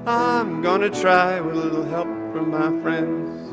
I'm gonna try with a little help from my friends.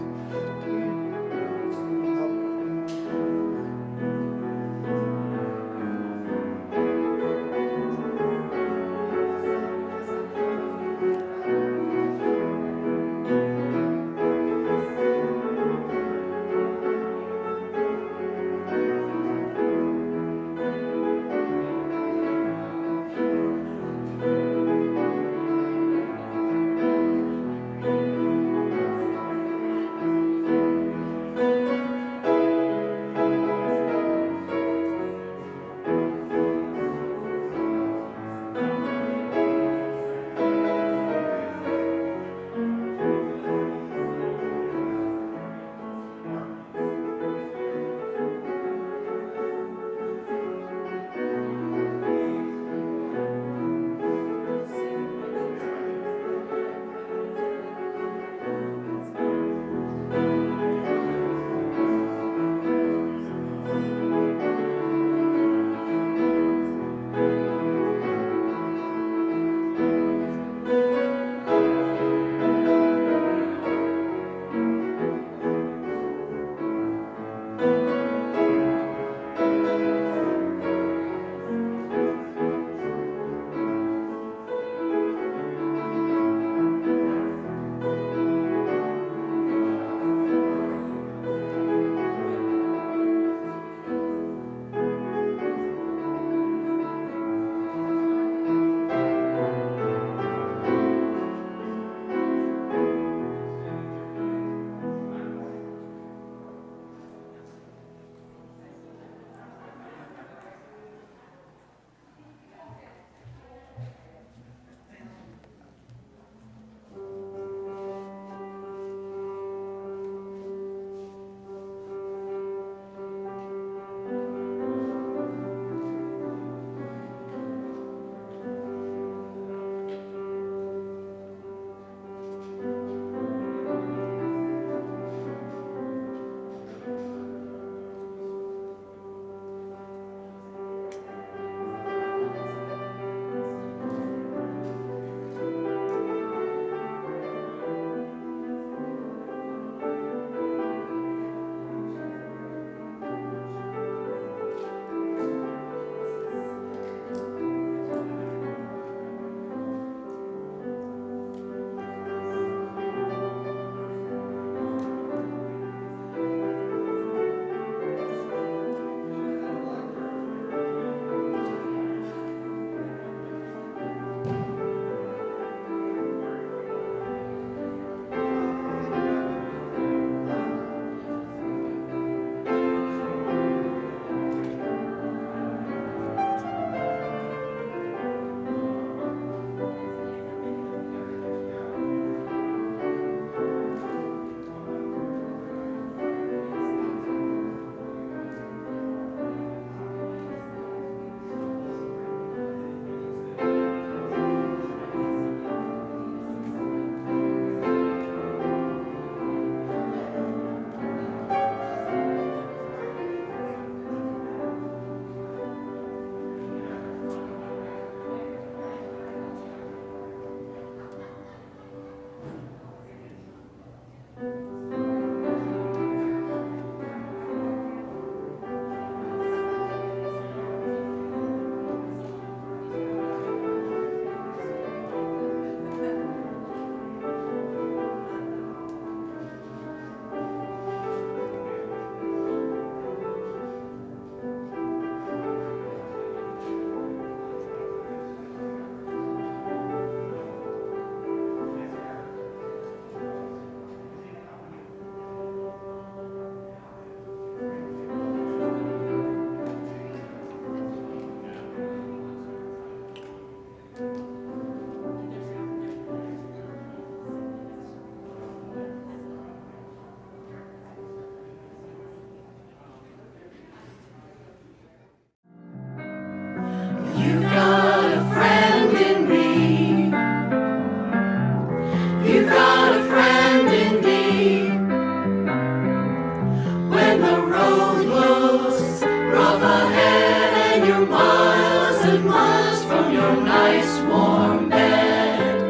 miles and miles from your nice warm bed.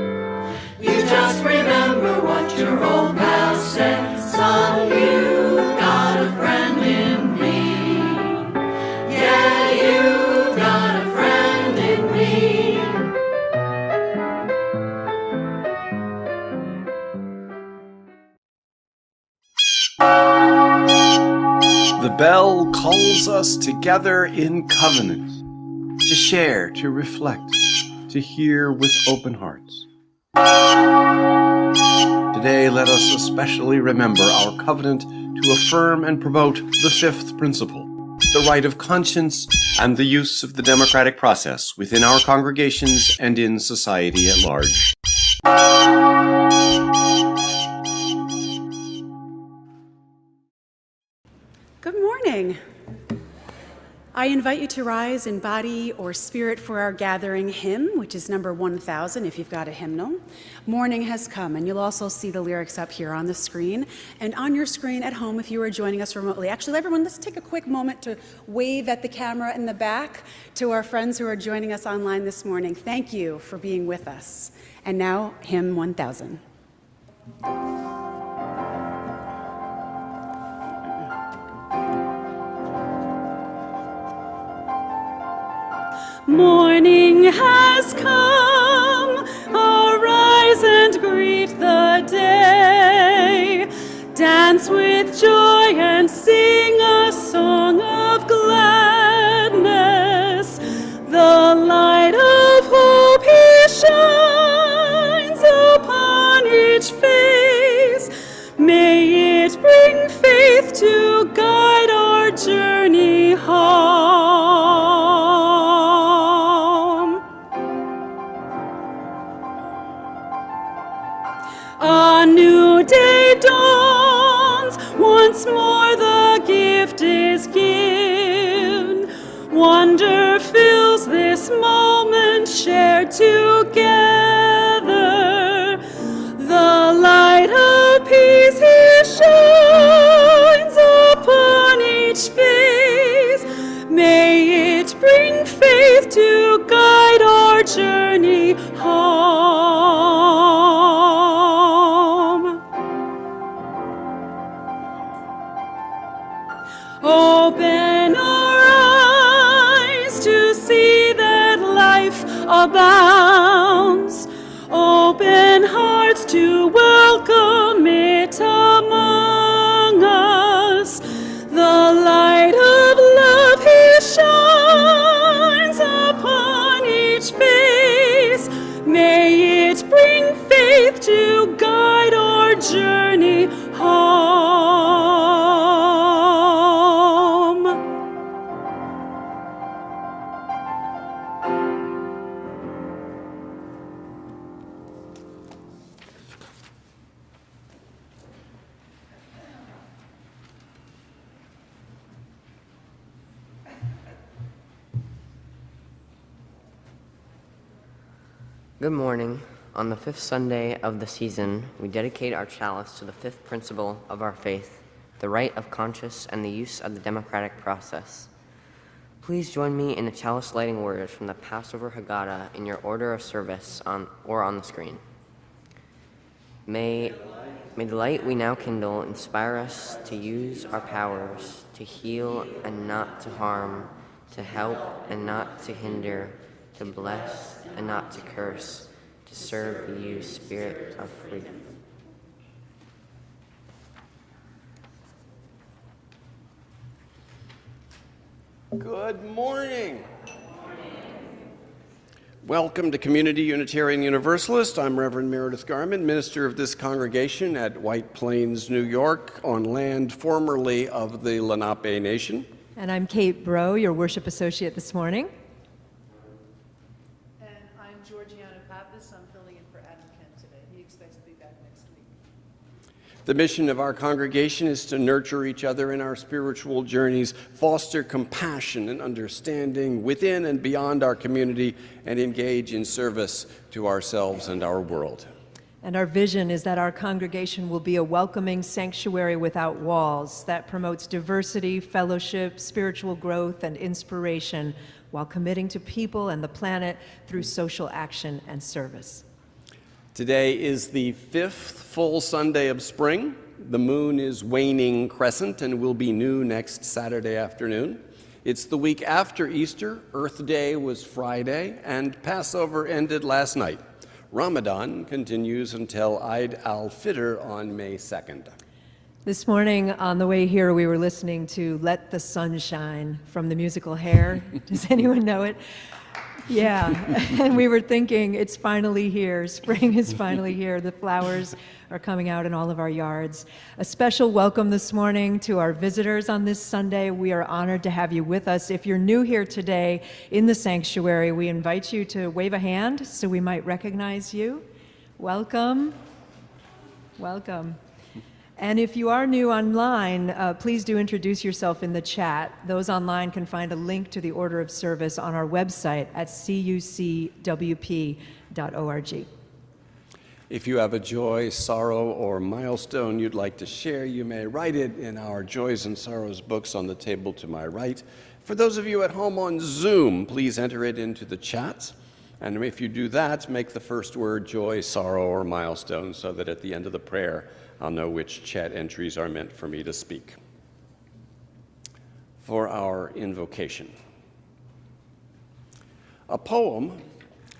You Just remember what your old pal said. Son, you've got a friend in me. Yeah, you've got a friend in me. The bell calls us together in covenant, to share, to reflect, to hear with open hearts. Today, let us especially remember our covenant to affirm and promote the fifth principle, the right of conscience and the use of the democratic process within our congregations and in society at large. Good morning. I invite you to rise in body or spirit for our gathering hymn, which is number 1000 if you've got a hymnal. Morning has come, and you'll also see the lyrics up here on the screen. And on your screen at home if you are joining us remotely. Actually, everyone, let's take a quick moment to wave at the camera in the back to our friends who are joining us online this morning. Thank you for being with us. And now, hymn 1000. Morning has come, arise and greet the day. Dance with joy and sing a song of gladness. The light of hope he shines upon each face. May it bring faith to guide our journey home. A new day dawns, once more the gift is given. Wonder fills this moment shared together. The light of peace he shines upon each face. May it bring faith to guide our journey home. Open our eyes to see that life abounds. Open hearts to welcome it among us. The light of love he shines upon each face. May it bring faith to guide our journey home. Good morning. On the fifth Sunday of the season, we dedicate our chalice to the fifth principle of our faith, the right of conscience and the use of the democratic process. Please join me in the chalice lighting words from the Passover Haggadah in your order of service on the screen. May the light we now kindle inspire us to use our powers, to heal and not to harm, to help and not to hinder, to bless and not to curse, to serve you, Spirit of freedom. Good morning. Welcome to Community Unitarian Universalist. I'm Reverend Meredith Garmon, minister of this congregation at White Plains, New York, on land formerly of the Lenape Nation. And I'm Kate Bro, your worship associate this morning. And I'm Georgiana Pappas. I'm filling in for Adam Kent today. He expects to be back next week. The mission of our congregation is to nurture each other in our spiritual journeys, foster compassion and understanding within and beyond our community, and engage in service to ourselves and our world. And our vision is that our congregation will be a welcoming sanctuary without walls that promotes diversity, fellowship, spiritual growth, and inspiration while committing to people and the planet through social action and service. Today is the 5th full Sunday of spring. The moon is waning crescent and will be new next Saturday afternoon. It's the week after Easter. Earth Day was Friday, and Passover ended last night. Ramadan continues until Eid al-Fitr on May 2nd. This morning on the way here, we were listening to Let the Sun Shine from the musical Hair. Does anyone know it? Yeah, and we were thinking, it's finally here. Spring is finally here. The flowers are coming out in all of our yards. A special welcome this morning to our visitors on this Sunday. We are honored to have you with us. If you're new here today in the sanctuary, we invite you to wave a hand so we might recognize you. Welcome. Welcome. And if you are new online, please do introduce yourself in the chat. Those online can find a link to the order of service on our website at cuucwp.org. If you have a joy, sorrow, or milestone you'd like to share, you may write it in our Joys and Sorrows books on the table to my right. For those of you at home on Zoom, please enter it into the chat. And if you do that, make the first word joy, sorrow, or milestone so that at the end of the prayer, I'll know which chat entries are meant for me to speak. For our invocation. A poem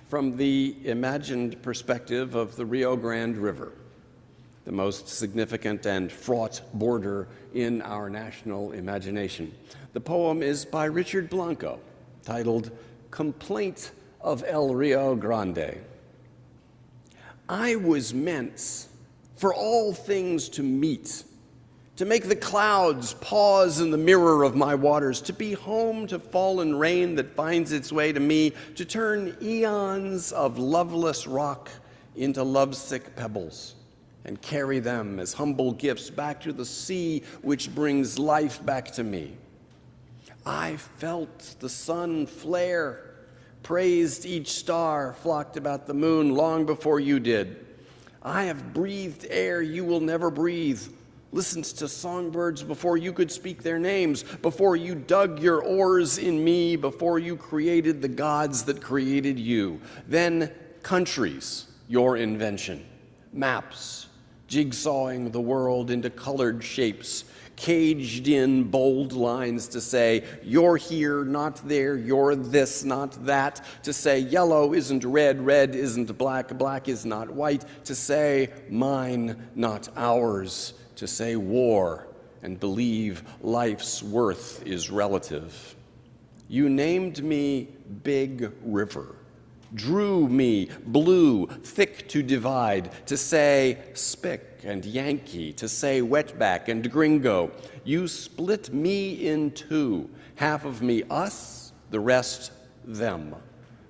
from the imagined perspective of the Rio Grande River, the most significant and fraught border in our national imagination. The poem is by Richard Blanco, titled Complaint of El Rio Grande. I was meant for all things to meet, to make the clouds pause in the mirror of my waters, to be home to fallen rain that finds its way to me, to turn eons of loveless rock into lovesick pebbles, and carry them as humble gifts back to the sea which brings life back to me. I felt the sun flare, praised each star flocked about the moon long before you did. I have breathed air you will never breathe, listened to songbirds before you could speak their names, before you dug your oars in me, before you created the gods that created you. Then countries, your invention, maps, jigsawing the world into colored shapes, caged in bold lines to say, you're here, not there, you're this, not that, to say yellow isn't red, red isn't black, black is not white, to say mine, not ours, to say war and believe life's worth is relative. You named me Big River, drew me blue, thick to divide, to say spick and Yankee, to say wetback and gringo. You split me in two, half of me us, the rest them.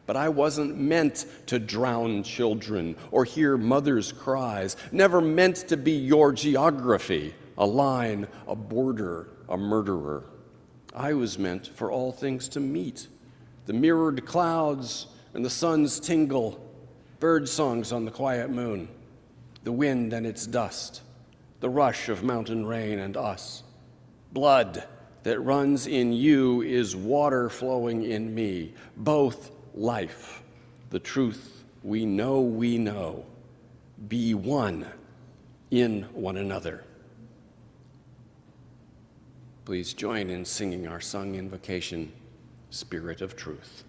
But I wasn't meant to drown children or hear mothers' cries, never meant to be your geography, a line, a border, a murderer. I was meant for all things to meet, the mirrored clouds and the sun's tingle, bird songs on the quiet moon, the wind and its dust, the rush of mountain rain and us. Blood that runs in you is water flowing in me, both life, the truth we know, be one in one another. Please join in singing our sung invocation, Spirit of Truth.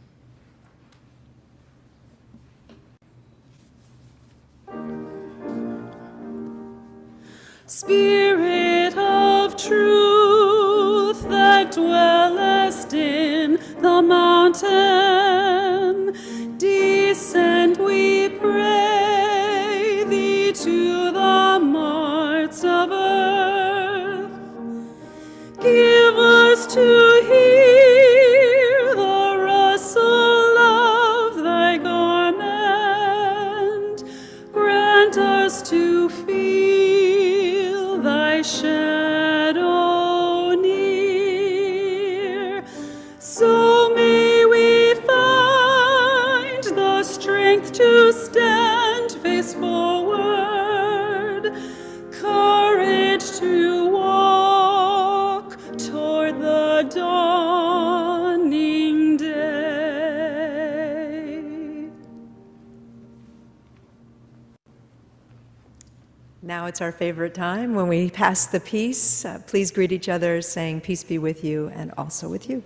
Spirit of truth that dwellest in the mountain, descend, we pray thee, to the marts of earth. Give us to hear the rustle of thy garment, grant us to feel thy shadow near, so may we find Now it's our favorite time when we pass the peace. Please greet each other saying, peace be with you and also with you.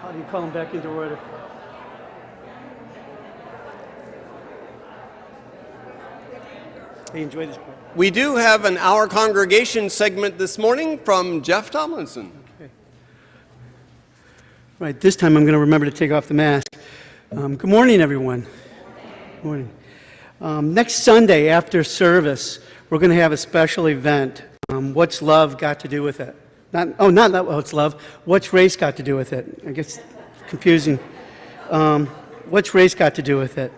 How do you call them back into order? They enjoy this part. We do have an Our Congregation segment this morning from Jeff Tomlinson. Okay. Right, this time I'm going to remember to take off the mask. Good morning, everyone. Good morning. Next Sunday after service, we're going to have a special event. What's love got to do with it? Not what's love. What's race got to do with it? I guess confusing. What's race got to do with it?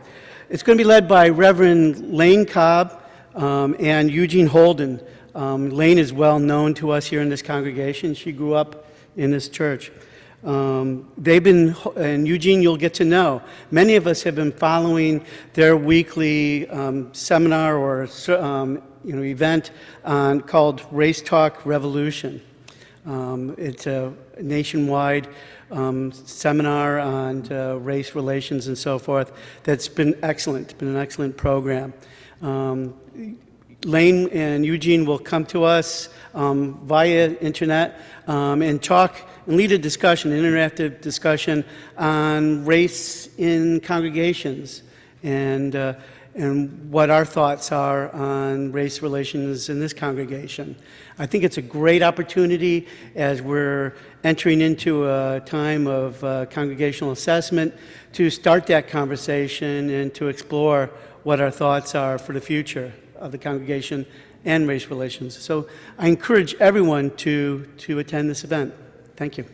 It's going to be led by Reverend Lane Cobb and Eugene Holden. Lane is well known to us here in this congregation. She grew up in this church. And Eugene you'll get to know. Many of us have been following their weekly seminar or event called Race Talk Revolution. It's a nationwide seminar on race relations and so forth that's been excellent. It's been an excellent program. Lane and Eugene will come to us via internet and talk and lead a discussion, an interactive discussion on race in congregations and what our thoughts are on race relations in this congregation. I think it's a great opportunity as we're entering into a time of congregational assessment to start that conversation and to explore what our thoughts are for the future of the congregation and race relations. So I encourage everyone to attend this event. Thank you.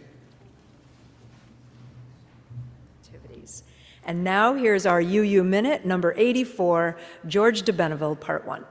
And now here's our UU Minute, number 84, George de Benneville, Part 1.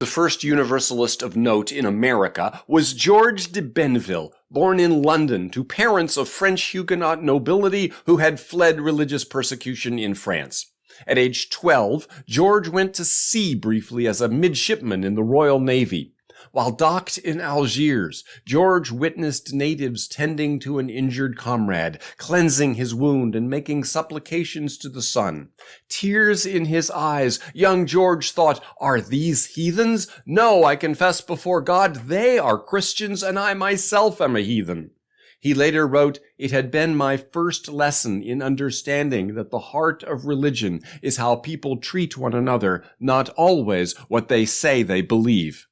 The first Universalist of note in America was George de Benneville, born in London to parents of French Huguenot nobility who had fled religious persecution in France. At age 12, George went to sea briefly as a midshipman in the Royal Navy. While docked in Algiers, George witnessed natives tending to an injured comrade, cleansing his wound and making supplications to the sun. Tears in his eyes, young George thought, "Are these heathens? No, I confess before God, they are Christians and I myself am a heathen." He later wrote, "It had been my first lesson in understanding that the heart of religion is how people treat one another, not always what they say they believe."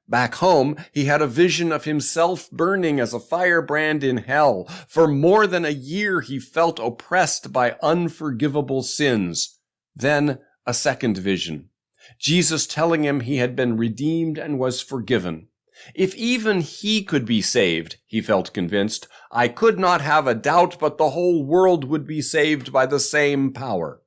Back home, he had a vision of himself burning as a firebrand in hell. For more than a year, he felt oppressed by unforgivable sins. Then, a second vision. Jesus telling him he had been redeemed and was forgiven. If even he could be saved, he felt convinced, I could not have a doubt but the whole world would be saved by the same power.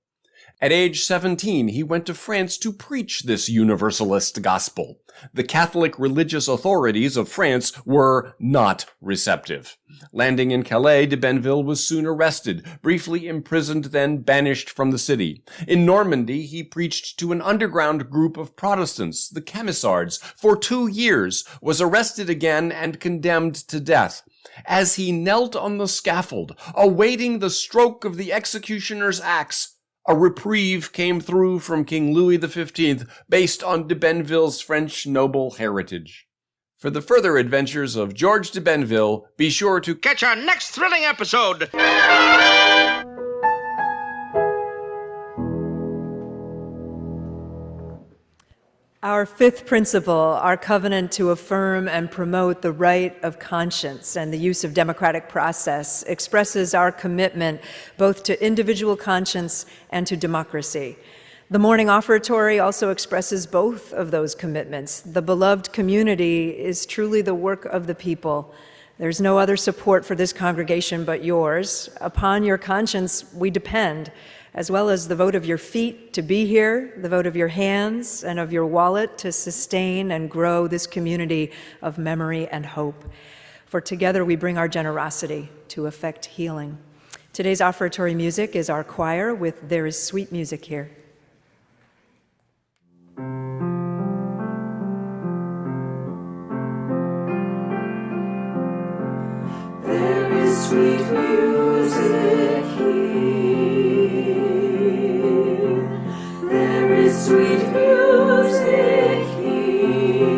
At age 17, he went to France to preach this universalist gospel. The Catholic religious authorities of France were not receptive. Landing in Calais, de Benneville was soon arrested, briefly imprisoned, then banished from the city. In Normandy, he preached to an underground group of Protestants, the Camisards, for 2 years, was arrested again and condemned to death. As he knelt on the scaffold, awaiting the stroke of the executioner's axe, A reprieve came through from King Louis XV based on de Benneville's French noble heritage. For the further adventures of George de Benneville, be sure to catch our next thrilling episode. Our fifth principle, our covenant to affirm and promote the right of conscience and the use of democratic process, expresses our commitment both to individual conscience and to democracy. The morning offertory also expresses both of those commitments. The beloved community is truly the work of the people. There's no other support for this congregation but yours. Upon your conscience we depend, as well as the vote of your feet to be here, the vote of your hands and of your wallet to sustain and grow this community of memory and hope. For together we bring our generosity to effect healing. Today's offertory music is our choir with There Is Sweet Music Here. There is sweet music here. There is sweet music here,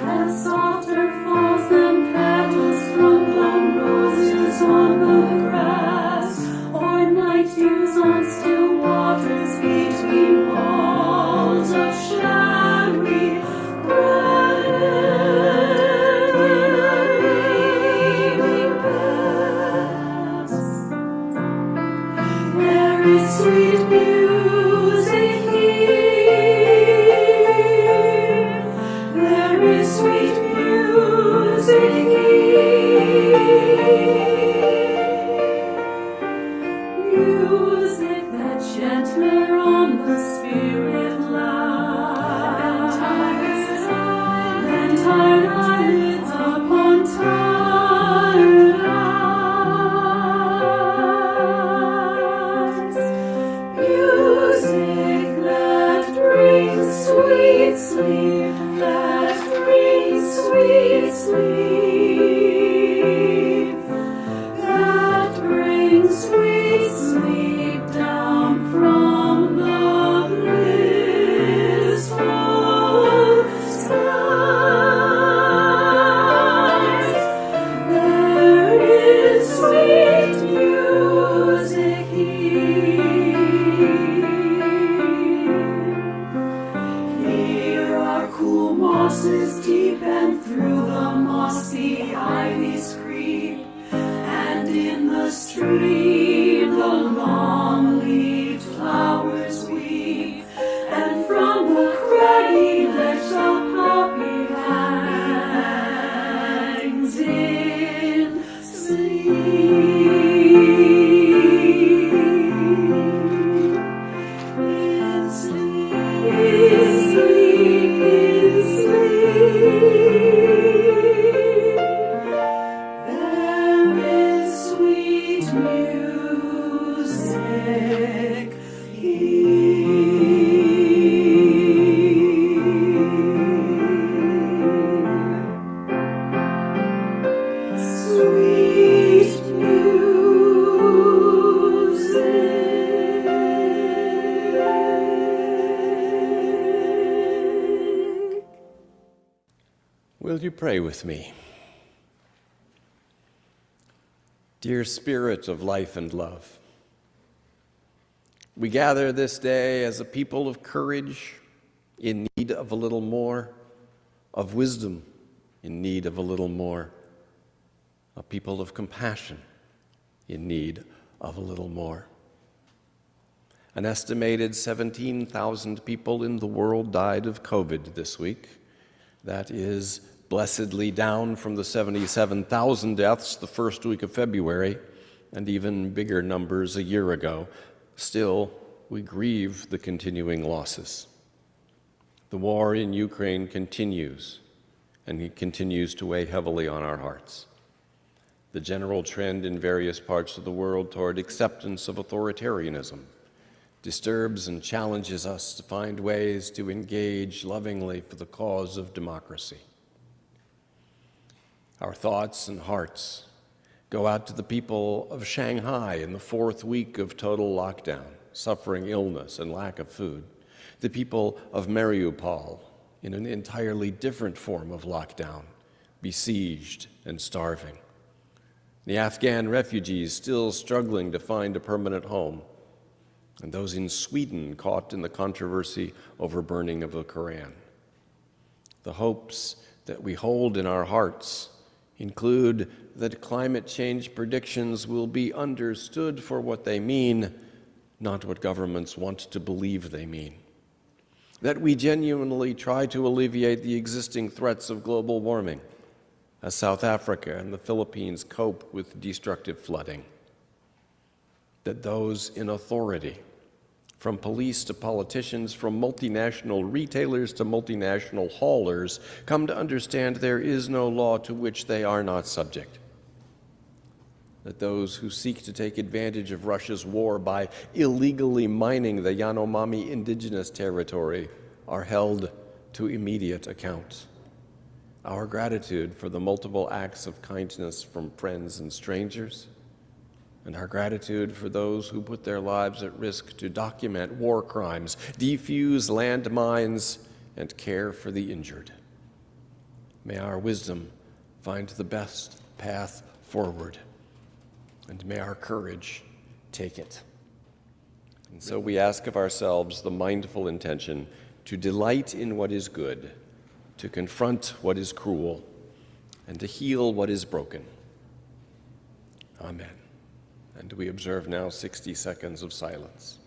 and softer falls than petals from blown roses on the grass, or night dews on still waters between walls of shadowy There is sweet music here. There is sweet music here. Music that gentler on the spirit lies. Then tired eyelids upon tired eyes. Music that brings sweet sleep, that brings sweet sleep, that brings sweet sleep down from the blissful skies. There is sweet music here are cool mosses deep, and through the mossy ivies creep, and in the stream the long-leaved flowers weep, and from the craggy ledge the poppy hangs in sleep. In sleep. There is sweet music here. Sweet music. Will you pray with me? Dear Spirit of life and love, we gather this day as a people of courage in need of a little more, of wisdom in need of a little more, a people of compassion in need of a little more. An estimated 17,000 people in the world died of COVID this week. That is blessedly down from the 77,000 deaths the first week of February, and even bigger numbers a year ago. Still, we grieve the continuing losses. The war in Ukraine continues, and it continues to weigh heavily on our hearts. The general trend in various parts of the world toward acceptance of authoritarianism disturbs and challenges us to find ways to engage lovingly for the cause of democracy. Our thoughts and hearts Go out to the people of Shanghai in the 4th week of total lockdown, suffering illness and lack of food. The people of Mariupol in an entirely different form of lockdown, besieged and starving. The Afghan refugees still struggling to find a permanent home. And those in Sweden caught in the controversy over burning of the Koran. The hopes that we hold in our hearts include that climate change predictions will be understood for what they mean, not what governments want to believe they mean. That we genuinely try to alleviate the existing threats of global warming, as South Africa and the Philippines cope with destructive flooding. That those in authority, from police to politicians, from multinational retailers to multinational haulers, come to understand there is no law to which they are not subject. That those who seek to take advantage of Russia's war by illegally mining the Yanomami indigenous territory are held to immediate account. Our gratitude for the multiple acts of kindness from friends and strangers, and our gratitude for those who put their lives at risk to document war crimes, defuse landmines, and care for the injured. May our wisdom find the best path forward, and may our courage take it. And so we ask of ourselves the mindful intention to delight in what is good, to confront what is cruel, and to heal what is broken. Amen. And we observe now 60 seconds of silence.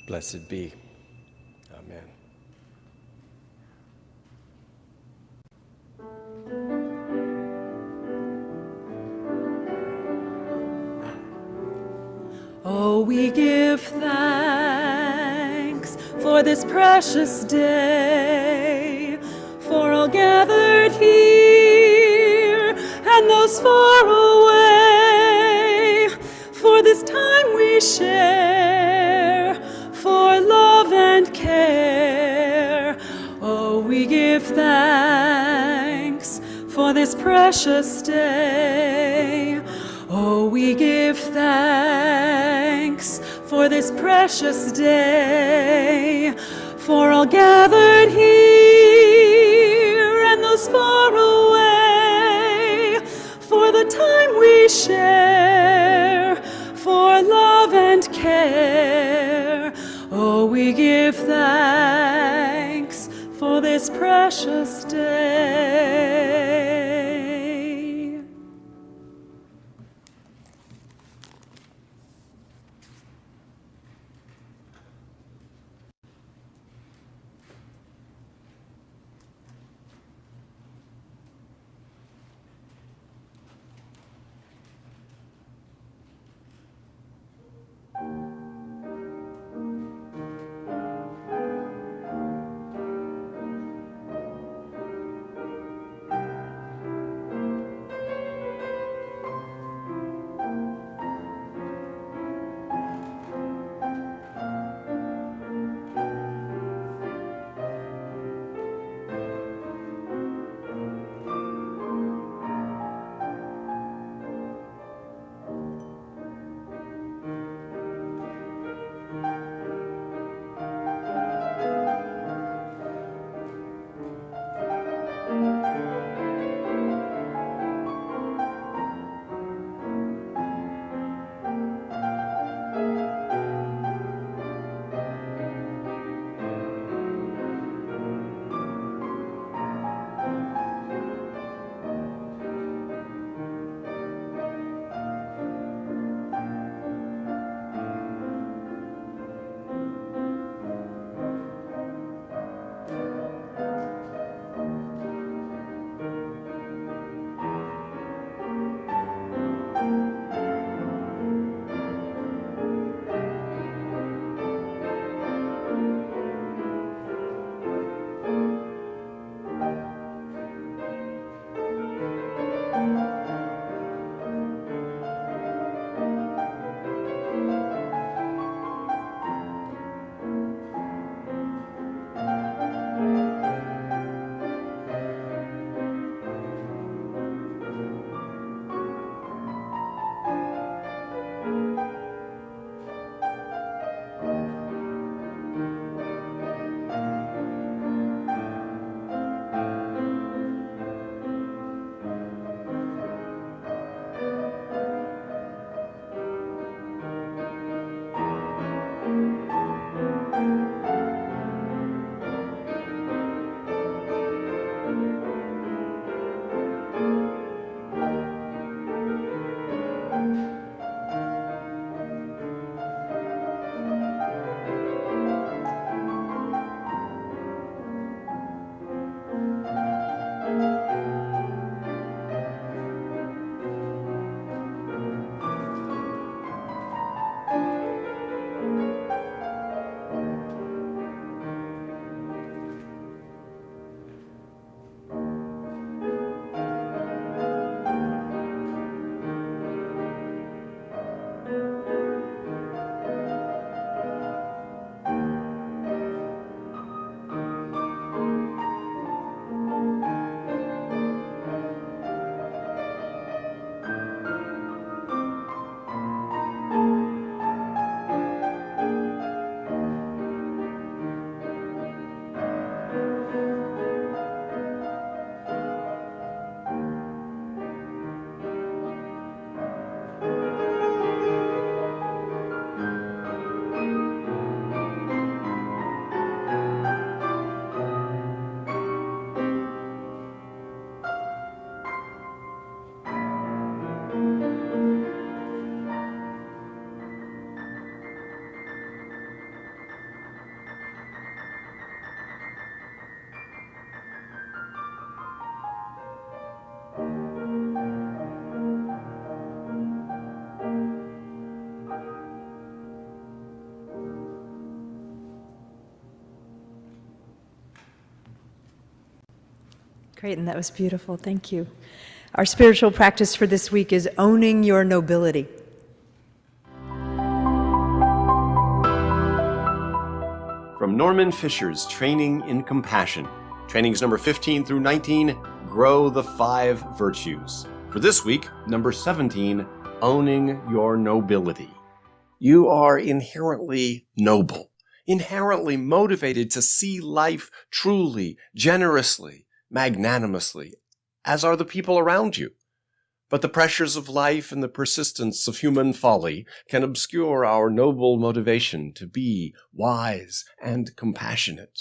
Blessed be. Amen. Oh, we give thanks for this precious day, for all gathered here and those far away, for this time we share, for love and care. Oh, we give thanks for this precious day. Oh, we give thanks for this precious day, for all gathered here and those far away, for the time we share, for love and care. Oh, we give thanks for this precious day. Great, and that was beautiful. Thank you. Our spiritual practice for this week is owning your nobility. From Norman Fisher's Training in Compassion, trainings number 15 through 19, Grow the 5 Virtues. For this week, number 17, Owning Your Nobility. You are inherently noble, inherently motivated to see life truly, generously, magnanimously, as are the people around you. But the pressures of life and the persistence of human folly can obscure our noble motivation to be wise and compassionate.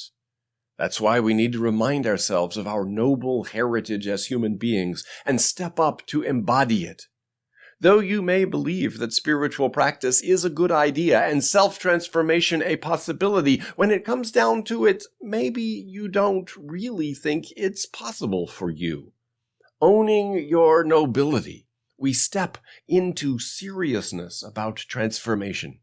That's why we need to remind ourselves of our noble heritage as human beings and step up to embody it. Though you may believe that spiritual practice is a good idea and self-transformation a possibility, when it comes down to it, maybe you don't really think it's possible for you. Owning your nobility, we step into seriousness about transformation.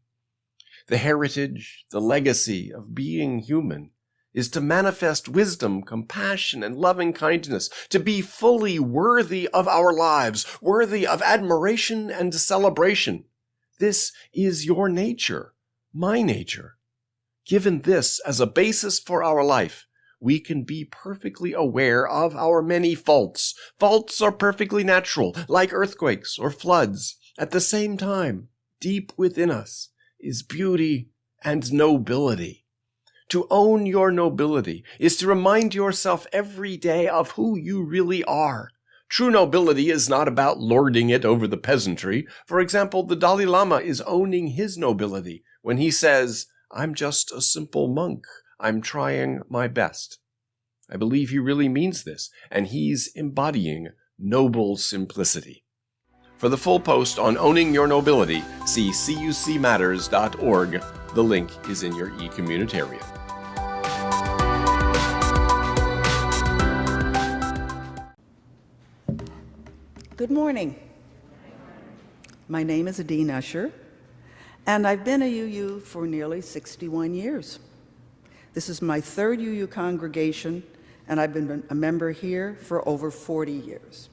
The heritage, the legacy of being human is to manifest wisdom, compassion, and loving kindness, to be fully worthy of our lives, worthy of admiration and celebration. This is your nature, my nature. Given this as a basis for our life, we can be perfectly aware of our many faults. Faults are perfectly natural, like earthquakes or floods. At the same time, deep within us is beauty and nobility. To own your nobility is to remind yourself every day of who you really are. True nobility is not about lording it over the peasantry. For example, the Dalai Lama is owning his nobility when he says, "I'm just a simple monk. I'm trying my best." I believe he really means this, and he's embodying noble simplicity. For the full post on owning your nobility, see cucmatters.org. The link is in your e-communitarian. Good morning. My name is Dean Usher, and I've been a UU for nearly 61 years. This is my third UU congregation, and I've been a member here for over 40 years.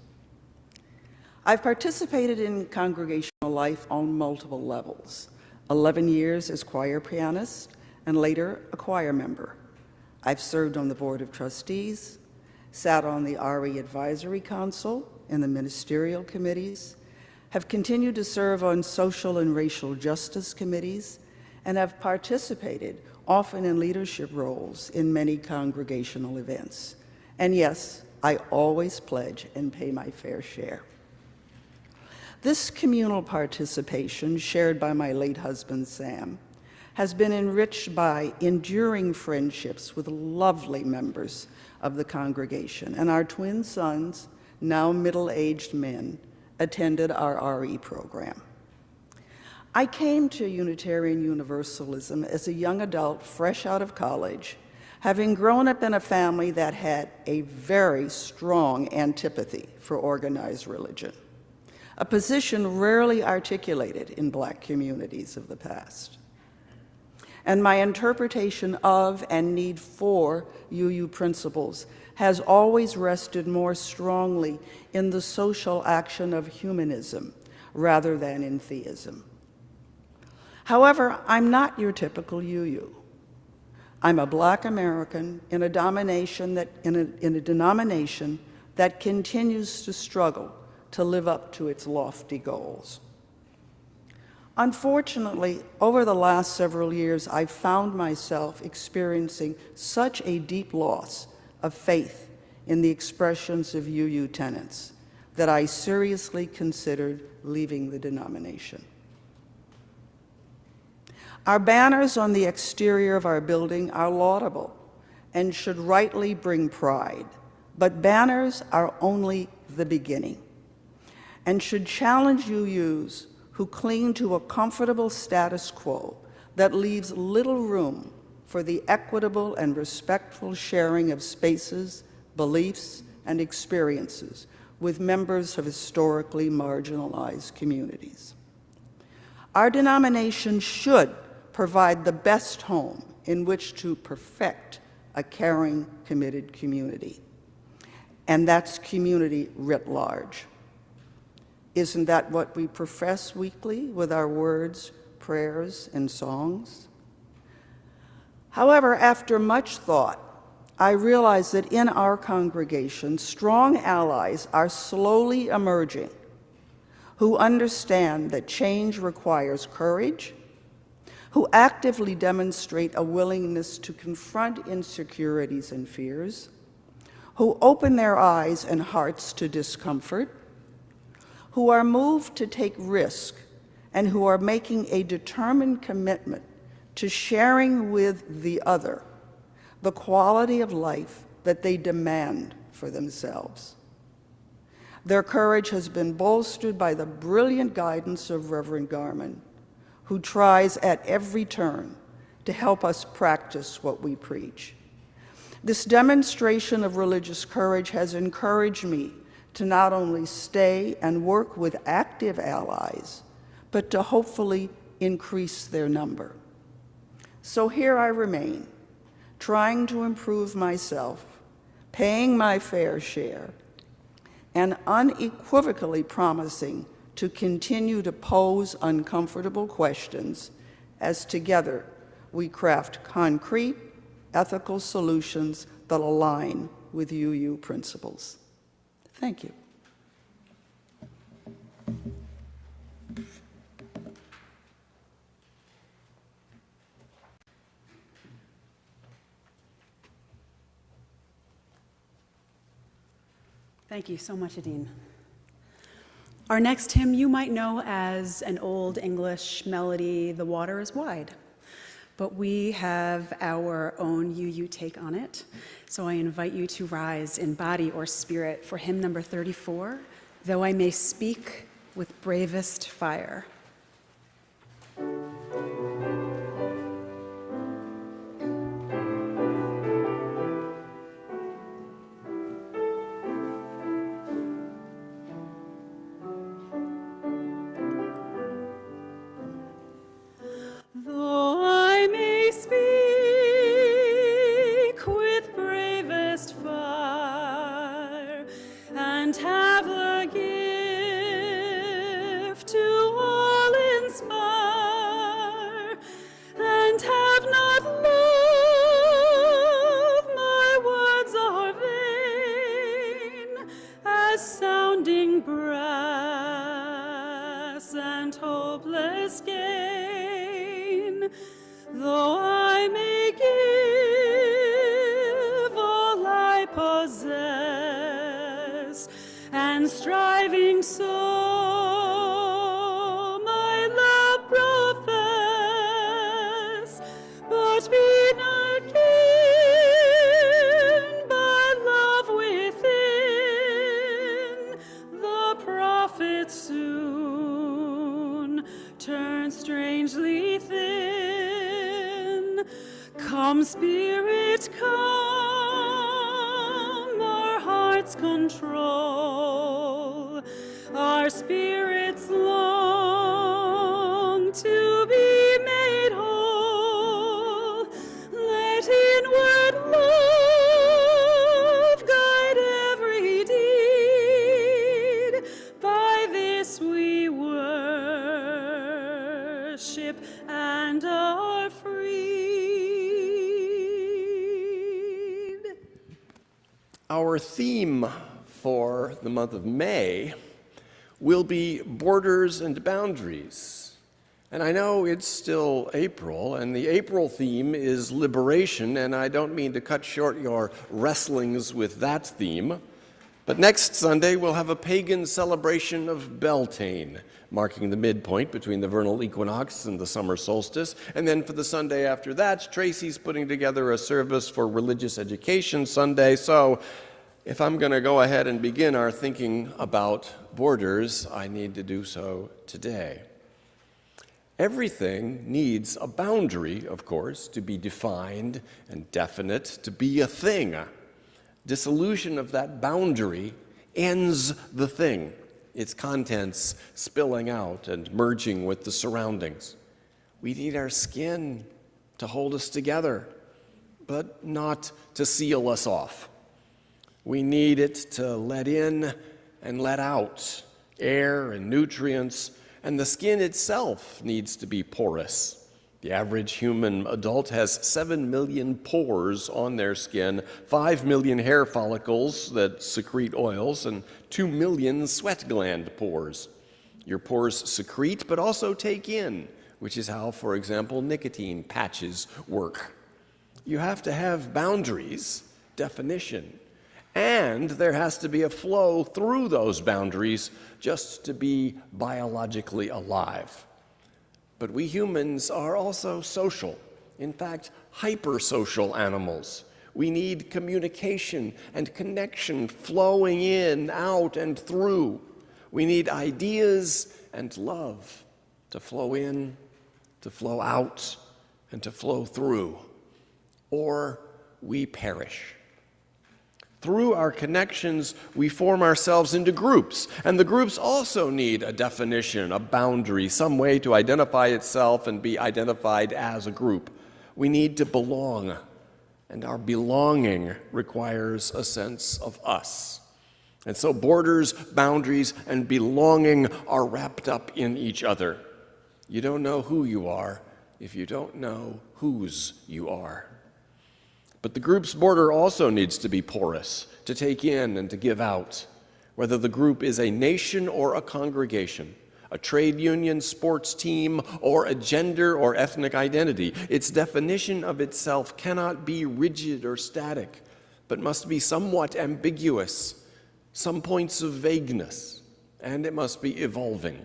I've participated in congregational life on multiple levels, 11 years as choir pianist and later a choir member. I've served on the Board of Trustees, sat on the RE Advisory Council and the ministerial committees, have continued to serve on social and racial justice committees, and have participated often in leadership roles in many congregational events. And yes, I always pledge and pay my fair share. This communal participation, shared by my late husband, Sam, has been enriched by enduring friendships with lovely members of the congregation, and our twin sons, now middle-aged men, attended our RE program. I came to Unitarian Universalism as a young adult fresh out of college, having grown up in a family that had a very strong antipathy for organized religion, a position rarely articulated in Black communities of the past. And my interpretation of and need for UU principles has always rested more strongly in the social action of humanism rather than in theism. However, I'm not your typical UU. I'm a Black American in a denomination that continues to struggle to live up to its lofty goals. Unfortunately, over the last several years, I've found myself experiencing such a deep loss of faith in the expressions of UU tenets that I seriously considered leaving the denomination. Our banners on the exterior of our building are laudable and should rightly bring pride, but banners are only the beginning and should challenge UUs who cling to a comfortable status quo that leaves little room for the equitable and respectful sharing of spaces, beliefs, and experiences with members of historically marginalized communities. Our denomination should provide the best home in which to perfect a caring, committed community. and that's community writ large. Isn't that what we profess weekly with our words, prayers, and songs? However, after much thought, I realize that in our congregation, strong allies are slowly emerging who understand that change requires courage, who actively demonstrate a willingness to confront insecurities and fears, who open their eyes and hearts to discomfort, who are moved to take risk, and who are making a determined commitment to sharing with the other the quality of life that they demand for themselves. Their courage has been bolstered by the brilliant guidance of Reverend Garmon, who tries at every turn to help us practice what we preach. This demonstration of religious courage has encouraged me to not only stay and work with active allies, but to hopefully increase their number. So here I remain, trying to improve myself, paying my fair share, and unequivocally promising to continue to pose uncomfortable questions as together we craft concrete, ethical solutions that align with UU principles. Thank you. Thank you so much, Adine. Our next hymn you might know as an old English melody, "The Water is Wide," but we have our own UU take on it. So I invite you to rise in body or spirit for hymn number 34, "Though I May Speak with Bravest Fire." Though I may speak with bravest fire and have the gift to all inspire, and have not love, my words are vain as sounding brass and hopeless gain. Though I may give all I possess, and striving so my love profess, but be not gained by love within, the prophet soon turns strangely thin. Come, Spirit, come, our hearts control, our spirits long to be made whole. Let inward love guide every deed. By this we worship and are freed. Our theme for the month of May will be borders and boundaries. And I know it's still April, and the April theme is liberation, and I don't mean to cut short your wrestlings with that theme, but next Sunday we'll have a pagan celebration of Beltane, marking the midpoint between the vernal equinox and the summer solstice. And then for the Sunday after that, Tracy's putting together a service for Religious Education Sunday. So if I'm going to go ahead and begin our thinking about borders, I need to do so today. Everything needs a boundary, of course, to be defined and definite, to be a thing. Dissolution of that boundary ends the thing, its contents spilling out and merging with the surroundings. We need our skin to hold us together, but not to seal us off. We need it to let in and let out air and nutrients, and the skin itself needs to be porous. The average human adult has 7 million pores on their skin, 5 million hair follicles that secrete oils, and 2 million sweat gland pores. Your pores secrete, but also take in, which is how, for example, nicotine patches work. You have to have boundaries, definition, and there has to be a flow through those boundaries just to be biologically alive. But we humans are also social, in fact, hypersocial animals. We need communication and connection flowing in, out, and through. We need ideas and love to flow in, to flow out, and to flow through, or we perish. Through our connections, we form ourselves into groups, and the groups also need a definition, a boundary, some way to identify itself and be identified as a group. We need to belong, and our belonging requires a sense of us. And so borders, boundaries, and belonging are wrapped up in each other. You don't know who you are if you don't know whose you are. But the group's border also needs to be porous, to take in and to give out. Whether the group is a nation or a congregation, a trade union, sports team, or a gender or ethnic identity, its definition of itself cannot be rigid or static, but must be somewhat ambiguous, some points of vagueness, and it must be evolving,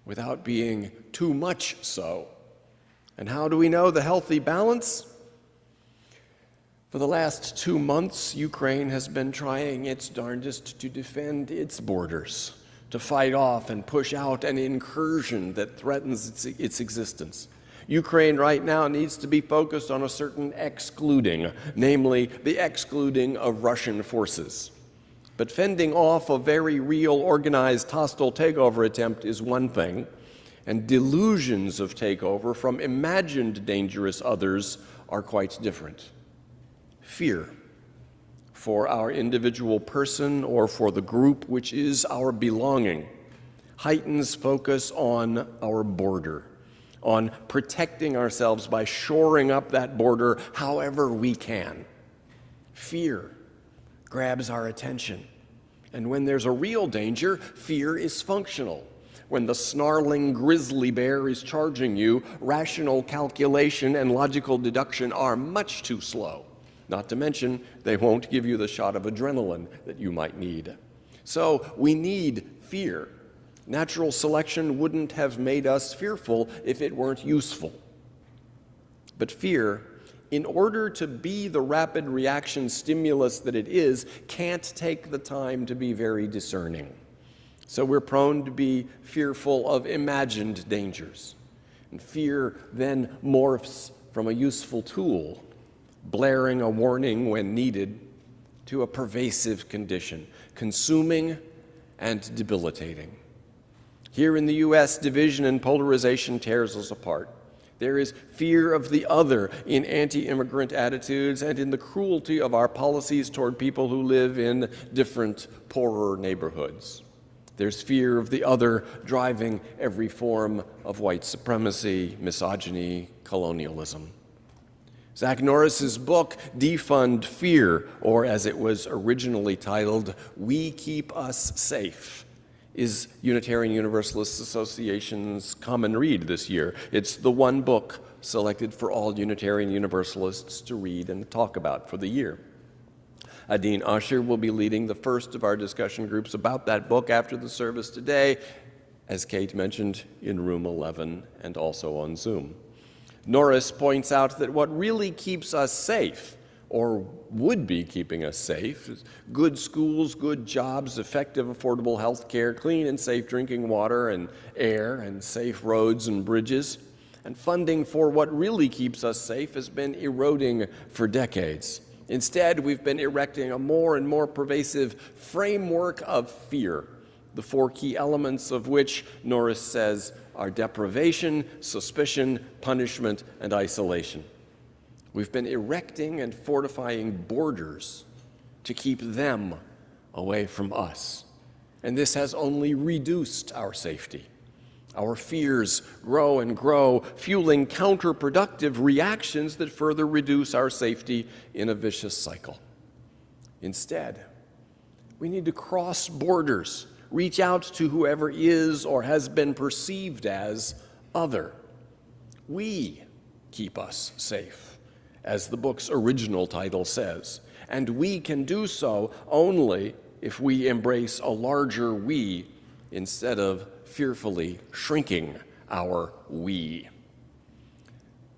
without being too much so. And how do we know the healthy balance? For the last 2 months, Ukraine has been trying its darndest to defend its borders, to fight off and push out an incursion that threatens its existence. Ukraine right now needs to be focused on a certain excluding, namely the excluding of Russian forces. But fending off a very real, organized, hostile takeover attempt is one thing, and delusions of takeover from imagined dangerous others are quite different. Fear for our individual person or for the group which is our belonging heightens focus on our border, on protecting ourselves by shoring up that border however we can. Fear grabs our attention. And when there's a real danger, fear is functional. When the snarling grizzly bear is charging you, rational calculation and logical deduction are much too slow. Not to mention, they won't give you the shot of adrenaline that you might need. So we need fear. Natural selection wouldn't have made us fearful if it weren't useful. But fear, in order to be the rapid reaction stimulus that it is, can't take the time to be very discerning. So we're prone to be fearful of imagined dangers. And fear then morphs from a useful tool, blaring a warning when needed, to a pervasive condition, consuming and debilitating. Here in the U.S., division and polarization tears us apart. There is fear of the other in anti-immigrant attitudes and in the cruelty of our policies toward people who live in different, poorer neighborhoods. There's fear of the other driving every form of white supremacy, misogyny, colonialism. Zach Norris's book, Defund Fear, or as it was originally titled, We Keep Us Safe, is Unitarian Universalist Association's common read this year. It's the one book selected for all Unitarian Universalists to read and talk about for the year. Adine Usher will be leading the first of our discussion groups about that book after the service today, as Kate mentioned, in room 11 and also on Zoom. Norris points out that what really keeps us safe, or would be keeping us safe, is good schools, good jobs, effective, affordable health care, clean and safe drinking water and air, and safe roads and bridges. And funding for what really keeps us safe has been eroding for decades. Instead, we've been erecting a more and more pervasive framework of fear, the four key elements of which, Norris says, are deprivation, suspicion, punishment, and isolation. We've been erecting and fortifying borders to keep them away from us. And this has only reduced our safety. Our fears grow and grow, fueling counterproductive reactions that further reduce our safety in a vicious cycle. Instead, we need to cross borders, reach out to whoever is or has been perceived as other. We keep us safe, as the book's original title says, and we can do so only if we embrace a larger we instead of fearfully shrinking our we.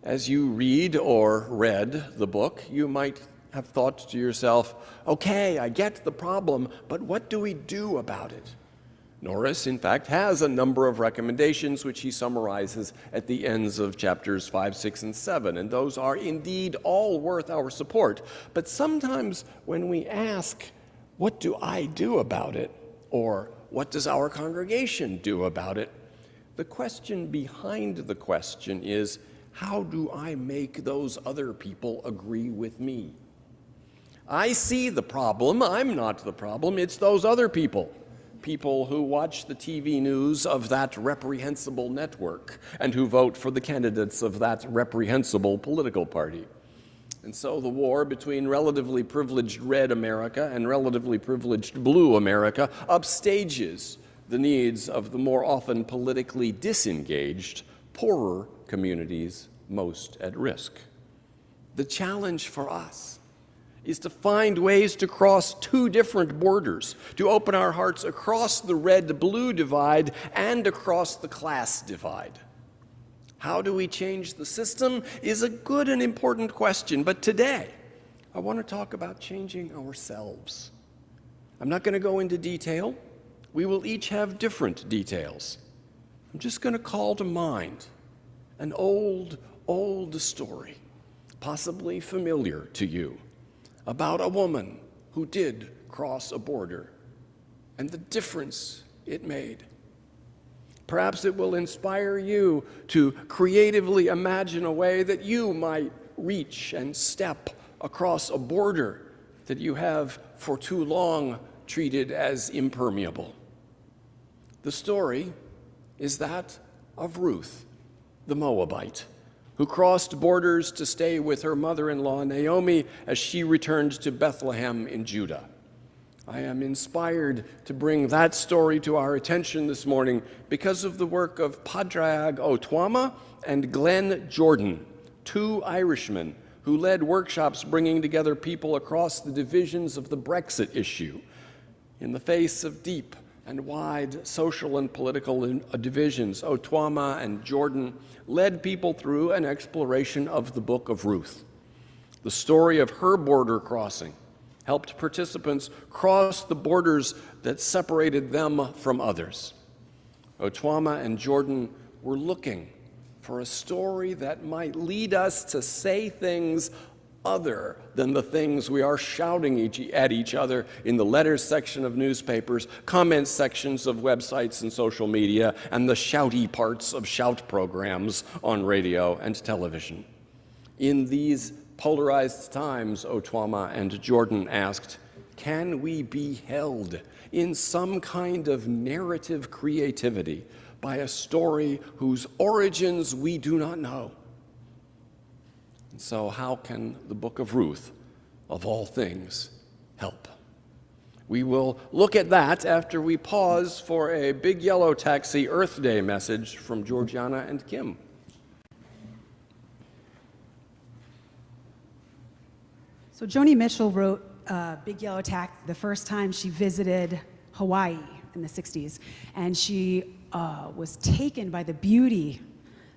As you read or read the book, you might have thought to yourself, okay, I get the problem, but what do we do about it? Norris, in fact, has a number of recommendations which he summarizes at the ends of chapters 5, 6, and 7, and those are indeed all worth our support. But sometimes when we ask, what do I do about it? Or what does our congregation do about it? The question behind the question is, how do I make those other people agree with me? I see the problem. I'm not the problem. It's those other people. People who watch the TV news of that reprehensible network and who vote for the candidates of that reprehensible political party. And so the war between relatively privileged red America and relatively privileged blue America upstages the needs of the more often politically disengaged, poorer communities most at risk. The challenge for us is to find ways to cross two different borders, to open our hearts across the red-blue divide and across the class divide. How do we change the system is a good and important question, but today I want to talk about changing ourselves. I'm not going to go into detail. We will each have different details. I'm just going to call to mind an old story, possibly familiar to you, about a woman who did cross a border and the difference it made. Perhaps it will inspire you to creatively imagine a way that you might reach and step across a border that you have for too long treated as impermeable. The story is that of Ruth, the Moabite, who crossed borders to stay with her mother-in-law Naomi as she returned to Bethlehem in Judah. I am inspired to bring that story to our attention this morning because of the work of Padraig Otwama and Glenn Jordan, two Irishmen who led workshops bringing together people across the divisions of the Brexit issue. In the face of deep and wide social and political divisions, Otwama and Jordan led people through an exploration of the book of Ruth. The story of her border crossing helped participants cross the borders that separated them from others. Otwama and Jordan were looking for a story that might lead us to say things other than the things we are shouting at each other in the letters section of newspapers, comment sections of websites and social media, and the shouty parts of shout programs on radio and television. In these polarized times, Otwama and Jordan asked, can we be held in some kind of narrative creativity by a story whose origins we do not know? And so how can the book of Ruth, of all things, help? We will look at that after we pause for a Big Yellow Taxi Earth Day message from Georgiana and Kim. So Joni Mitchell wrote Big Yellow Taxi the first time she visited Hawaii in the 60s, and she was taken by the beauty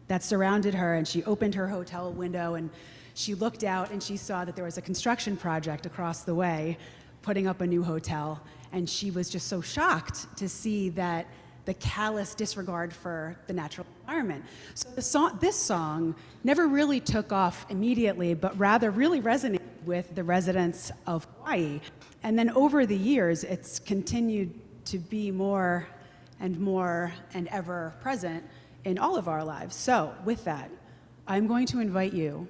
that surrounded her, and she opened her hotel window and she looked out and she saw that there was a construction project across the way putting up a new hotel, and she was just so shocked to see that the callous disregard for the natural environment. So this song never really took off immediately, but rather really resonated with the residents of Hawaii. And then over the years, it's continued to be more and ever present in all of our lives. So with that, I'm going to invite you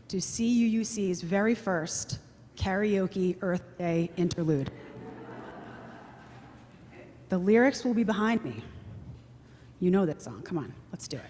to CUUC's very first karaoke Earth Day interlude. The lyrics will be behind me. You know that song. Come on, let's do it.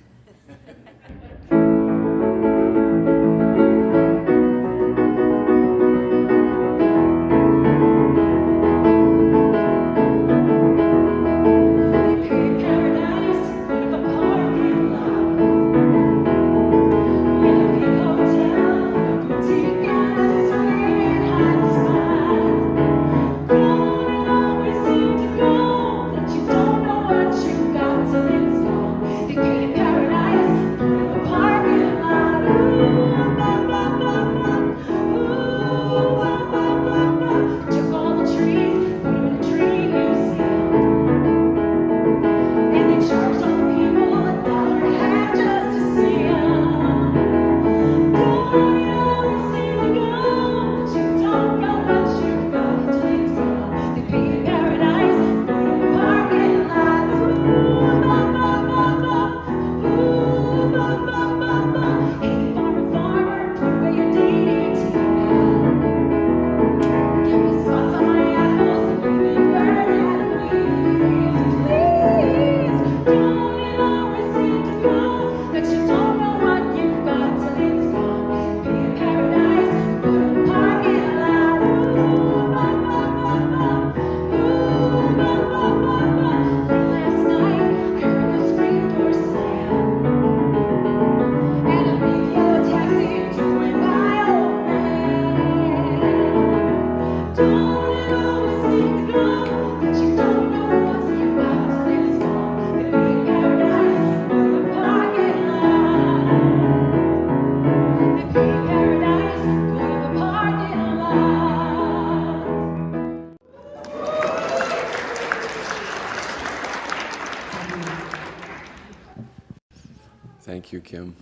Thank you, Kim.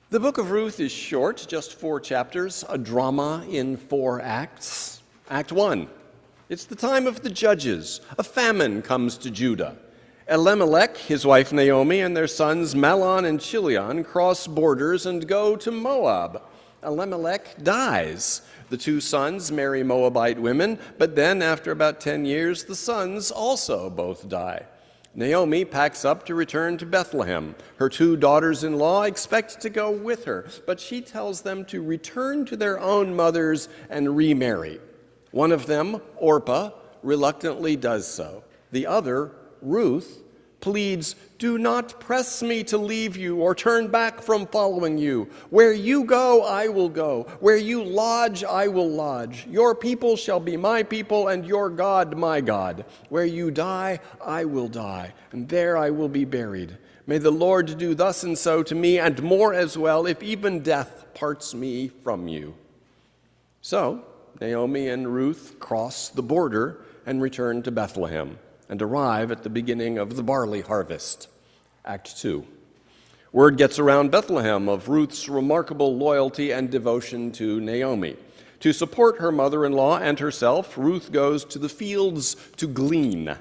The book of Ruth is short, just 4 chapters, a drama in 4 acts. Act 1, it's the time of the judges. A famine comes to Judah. Elimelech, his wife Naomi, and their sons Mahlon and Chilion cross borders and go to Moab. Elimelech dies. The 2 sons marry Moabite women, but then after about 10 years, the sons also both die. Naomi packs up to return to Bethlehem. Her 2 daughters-in-law expect to go with her, but she tells them to return to their own mothers and remarry. One of them, Orpah, reluctantly does so. The other, Ruth, pleads, "Do not press me to leave you or turn back from following you. Where you go, I will go. Where you lodge, I will lodge. Your people shall be my people, and your God my God. Where you die, I will die, and there I will be buried. May the Lord do thus and so to me, and more as well, if even death parts me from you." So Naomi and Ruth cross the border and return to Bethlehem, and arrive at the beginning of the barley harvest. Act 2. Word gets around Bethlehem of Ruth's remarkable loyalty and devotion to Naomi. To support her mother-in-law and herself, Ruth goes to the fields to glean.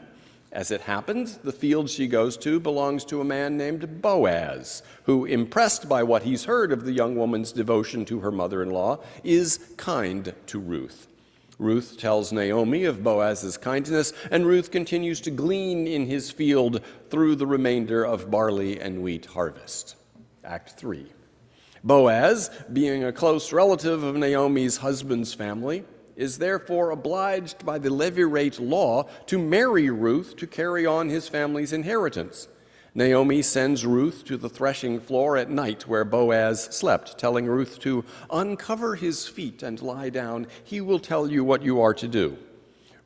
As it happens, the field she goes to belongs to a man named Boaz, who, impressed by what he's heard of the young woman's devotion to her mother-in-law, is kind to Ruth. Ruth tells Naomi of Boaz's kindness, and Ruth continues to glean in his field through the remainder of barley and wheat harvest. Act 3. Boaz, being a close relative of Naomi's husband's family, is therefore obliged by the Levirate law to marry Ruth to carry on his family's inheritance. Naomi sends Ruth to the threshing floor at night where Boaz slept, telling Ruth to uncover his feet and lie down. He will tell you what you are to do.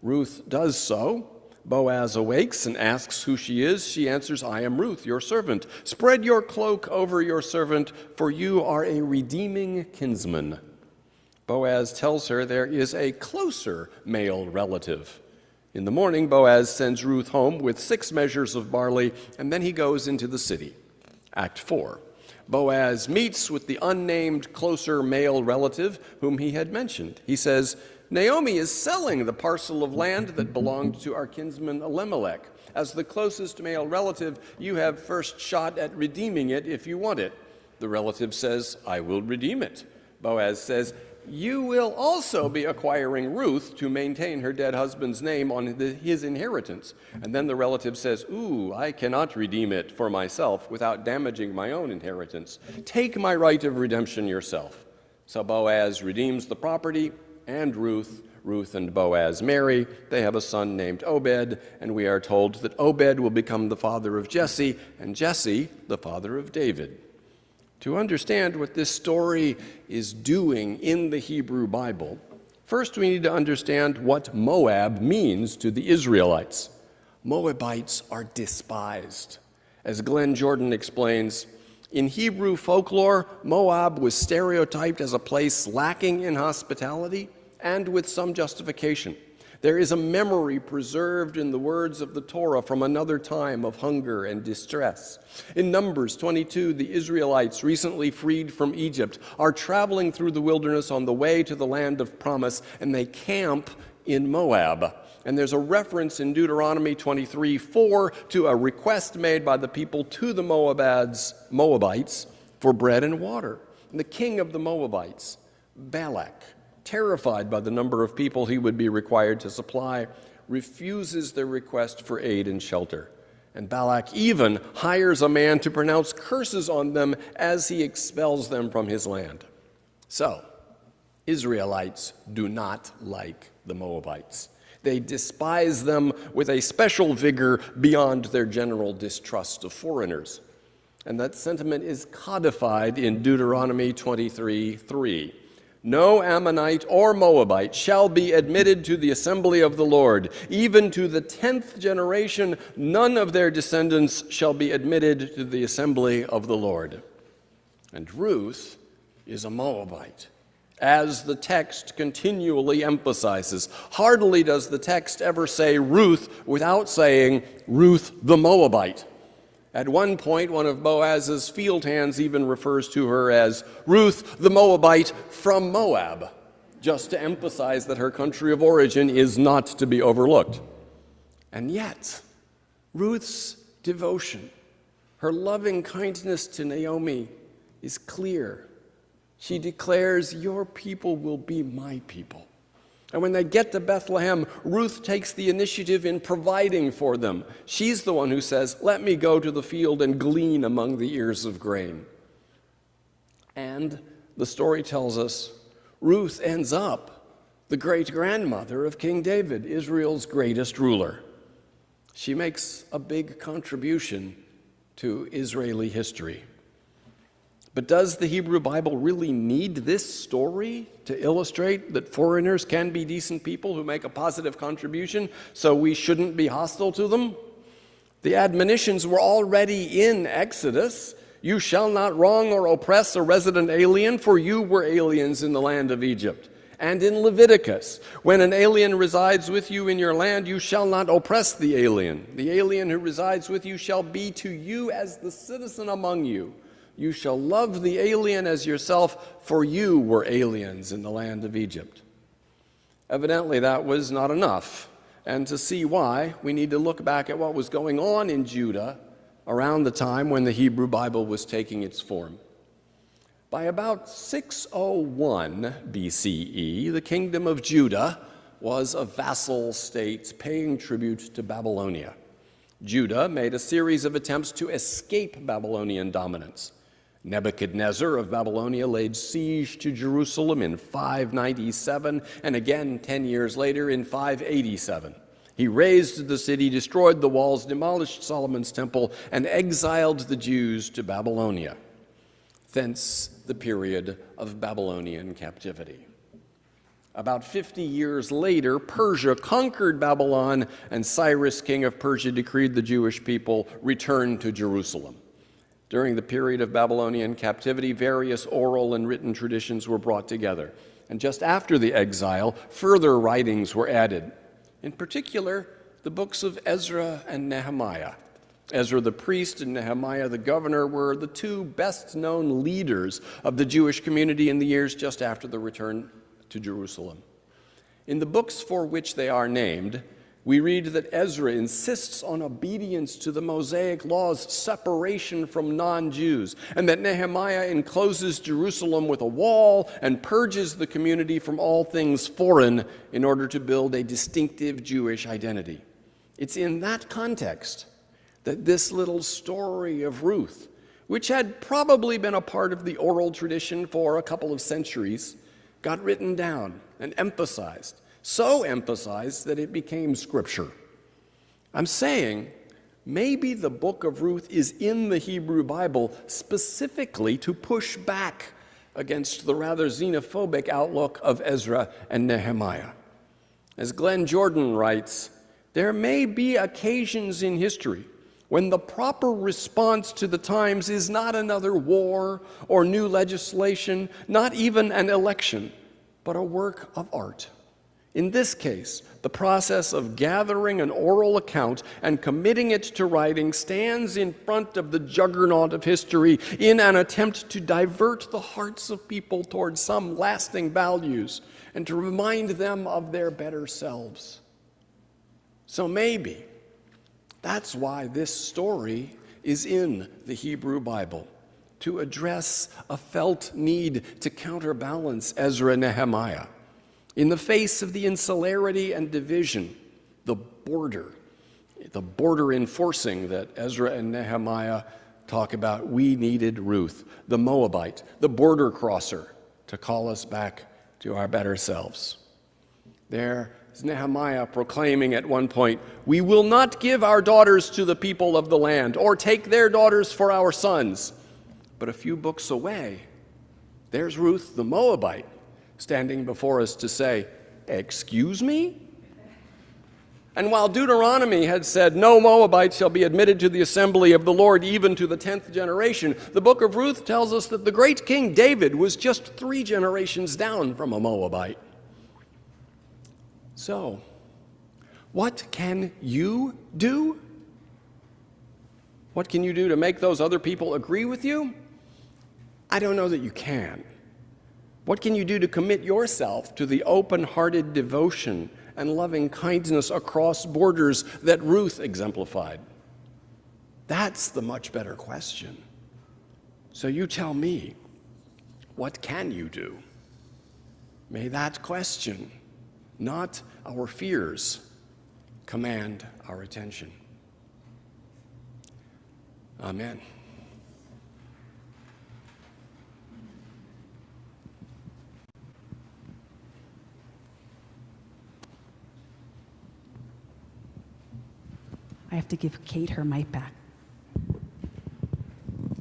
Ruth does so. Boaz awakes and asks who she is. She answers, "I am Ruth, your servant. Spread your cloak over your servant, for you are a redeeming kinsman." Boaz tells her there is a closer male relative. In the morning, Boaz sends Ruth home with 6 measures of barley, and then he goes into the city. Act 4. Boaz meets with the unnamed closer male relative whom he had mentioned. He says, "Naomi is selling the parcel of land that belonged to our kinsman Elimelech. As the closest male relative, you have first shot at redeeming it if you want it. The relative says, I will redeem it. Boaz says, you will also be acquiring Ruth to maintain her dead husband's name on his inheritance. And then the relative says, ooh, I cannot redeem it for myself without damaging my own inheritance. Take my right of redemption yourself. So Boaz redeems the property and Ruth. Ruth and Boaz marry. They have a son named Obed, and we are told that Obed will become the father of Jesse, and Jesse the father of David. To understand what this story is doing in the Hebrew Bible, first we need to understand what Moab means to the Israelites. Moabites are despised. As Glenn Jordan explains, in Hebrew folklore, Moab was stereotyped as a place lacking in hospitality and with some justification. There is a memory preserved in the words of the Torah from another time of hunger and distress. In Numbers 22, the Israelites, recently freed from Egypt, are traveling through the wilderness on the way to the land of promise, and they camp in Moab. And there's a reference in Deuteronomy 23:4 to a request made by the people to the Moabites for bread and water. And the king of the Moabites, Balak, terrified by the number of people he would be required to supply, refuses their request for aid and shelter. And Balak even hires a man to pronounce curses on them as he expels them from his land. So, Israelites do not like the Moabites. They despise them with a special vigor beyond their general distrust of foreigners. And that sentiment is codified in Deuteronomy 23:3. No Ammonite or Moabite shall be admitted to the assembly of the Lord. Even to the 10th generation, none of their descendants shall be admitted to the assembly of the Lord. And Ruth is a Moabite, as the text continually emphasizes. Hardly does the text ever say Ruth without saying Ruth the Moabite. At one point, one of Boaz's field hands even refers to her as Ruth the Moabite from Moab, just to emphasize that her country of origin is not to be overlooked. And yet, Ruth's devotion, her loving kindness to Naomi is clear. She declares, your people will be my people. And when they get to Bethlehem, Ruth takes the initiative in providing for them. She's the one who says, let me go to the field and glean among the ears of grain. And the story tells us Ruth ends up the great-grandmother of King David, Israel's greatest ruler. She makes a big contribution to Israeli history. But does the Hebrew Bible really need this story to illustrate that foreigners can be decent people who make a positive contribution, so we shouldn't be hostile to them? The admonitions were already in Exodus. You shall not wrong or oppress a resident alien, for you were aliens in the land of Egypt. And in Leviticus, when an alien resides with you in your land, you shall not oppress the alien. The alien who resides with you shall be to you as the citizen among you. You shall love the alien as yourself, for you were aliens in the land of Egypt. Evidently, that was not enough. And to see why, we need to look back at what was going on in Judah around the time when the Hebrew Bible was taking its form. By about 601 BCE, the kingdom of Judah was a vassal state paying tribute to Babylonia. Judah made a series of attempts to escape Babylonian dominance. Nebuchadnezzar of Babylonia laid siege to Jerusalem in 597, and again 10 years later in 587. He razed the city, destroyed the walls, demolished Solomon's temple, and exiled the Jews to Babylonia. Thence the period of Babylonian captivity. About 50 years later, Persia conquered Babylon, and Cyrus, king of Persia, decreed the Jewish people return to Jerusalem. During the period of Babylonian captivity, various oral and written traditions were brought together. And just after the exile, further writings were added. In particular, the books of Ezra and Nehemiah. Ezra the priest and Nehemiah the governor were the two best-known leaders of the Jewish community in the years just after the return to Jerusalem. In the books for which they are named, We read that Ezra insists on obedience to the Mosaic law's separation from non-Jews, and that Nehemiah encloses Jerusalem with a wall and purges the community from all things foreign in order to build a distinctive Jewish identity. It's in that context that this little story of Ruth, which had probably been a part of the oral tradition for a couple of centuries, got written down and emphasized. So emphasized that it became scripture. I'm saying maybe the book of Ruth is in the Hebrew Bible specifically to push back against the rather xenophobic outlook of Ezra and Nehemiah. As Glenn Jordan writes, there may be occasions in history when the proper response to the times is not another war or new legislation, not even an election, but a work of art. In this case, the process of gathering an oral account and committing it to writing stands in front of the juggernaut of history in an attempt to divert the hearts of people towards some lasting values and to remind them of their better selves. So maybe that's why this story is in the Hebrew Bible, to address a felt need to counterbalance Ezra and Nehemiah. In the face of the insularity and division, the border enforcing that Ezra and Nehemiah talk about, we needed Ruth, the Moabite, the border crosser, to call us back to our better selves. There's Nehemiah proclaiming at one point, we will not give our daughters to the people of the land or take their daughters for our sons. But a few books away, there's Ruth, the Moabite, standing before us to say, excuse me? And while Deuteronomy had said, no Moabites shall be admitted to the assembly of the Lord, even to the 10th generation, the book of Ruth tells us that the great King David was just 3 generations down from a Moabite. So, what can you do? What can you do to make those other people agree with you? I don't know that you can. What can you do to commit yourself to the open-hearted devotion and loving kindness across borders that Ruth exemplified? That's the much better question. So you tell me, what can you do? May that question, not our fears, command our attention. Amen. I have to give Kate her mic back.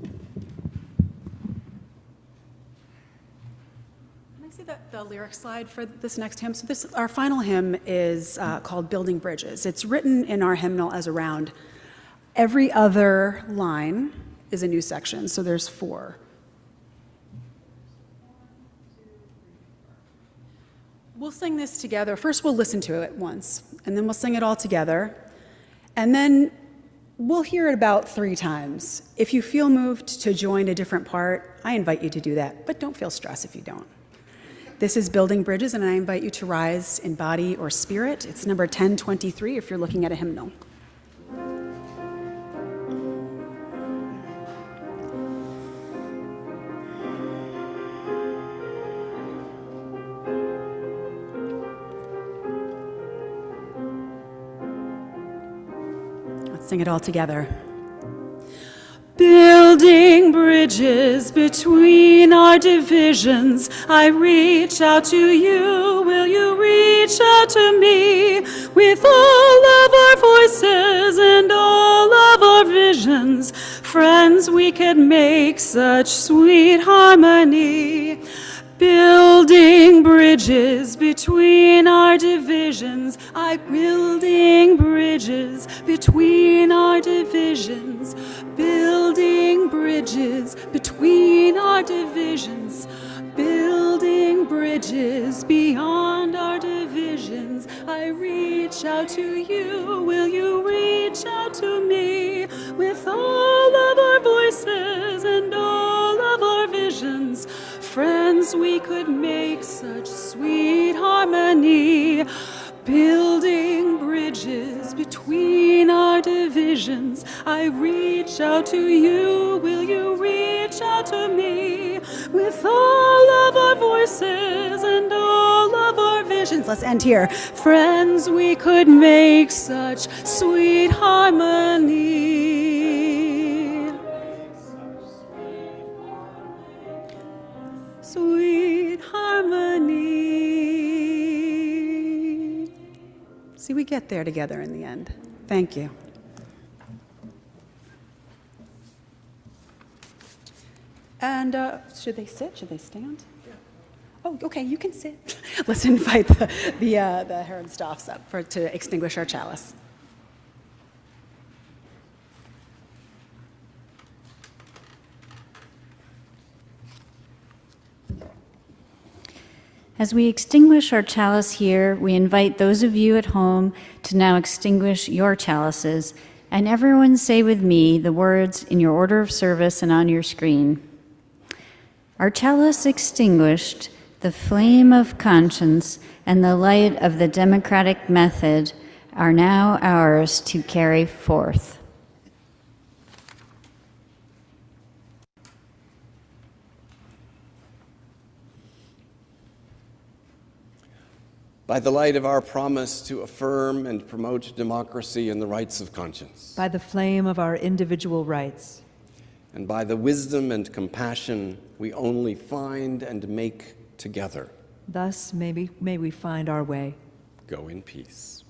Can I see the lyric slide for this next hymn? So our final hymn is called Building Bridges. It's written in our hymnal as around every other line is a new section, so there's 4. We'll sing this together. First, we'll listen to it once, and then we'll sing it all together. And then we'll hear it about 3 times. If you feel moved to join a different part, I invite you to do that, but don't feel stressed if you don't. This is Building Bridges, and I invite you to rise in body or spirit. It's number 1023 if you're looking at a hymnal. Sing it all together. Building bridges between our divisions, I reach out to you, will you reach out to me? With all of our voices and all of our visions, friends, we can make such sweet harmony. Building bridges between our divisions, building bridges between our divisions, building bridges between our divisions, building bridges beyond our divisions. I reach out to you, will you reach out to me? With all of our voices and all of our visions, friends, we could make such sweet harmony. Building bridges between our divisions, I reach out to you, will you reach out to me? With all of our voices and all of our visions. Let's end here. Friends, we could make such sweet harmony. Sweet harmony. See, we get there together in the end. Thank you. And should they sit? Should they stand? Oh, okay, you can sit. Let's invite the Herod Staffs up to extinguish our chalice. As we extinguish our chalice here, we invite those of you at home to now extinguish your chalices, and everyone say with me the words in your order of service and on your screen. Our chalice extinguished, the flame of conscience and the light of the democratic method are now ours to carry forth. By the light of our promise to affirm and promote democracy and the rights of conscience. By the flame of our individual rights. And by the wisdom and compassion we only find and make together. Thus may we find our way. Go in peace.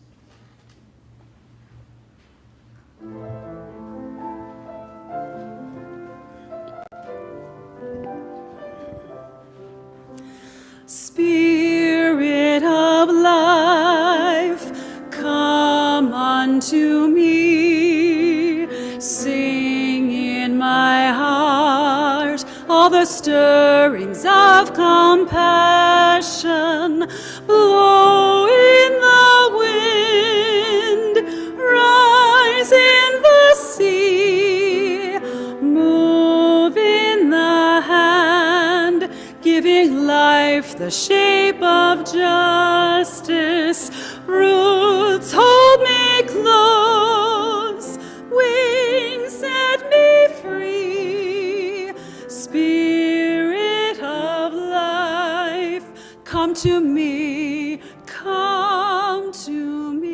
Spirit of life, come unto me. Sing in my heart all the stirrings of compassion. Blow in the wind, rise in the sea, move in the hand, giving life the shape of justice. Roots hold me close, wings set me free. Spirit of life, come to me, come to me.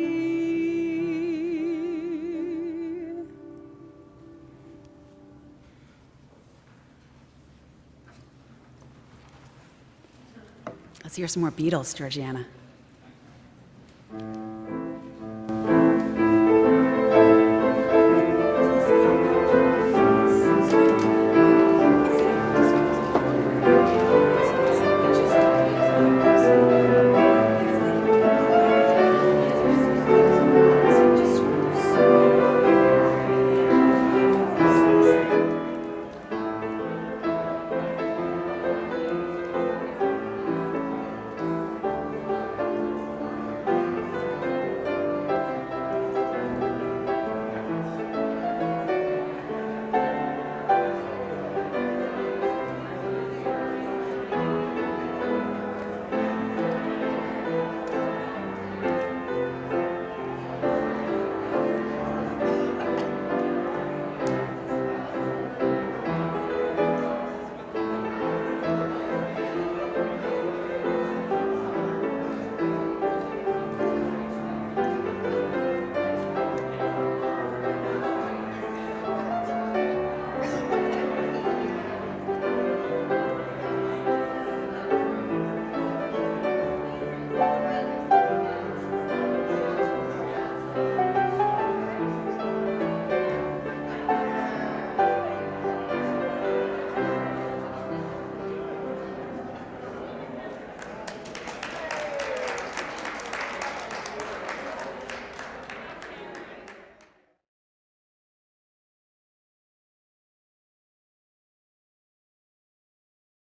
Let's hear some more Beatles, Georgiana.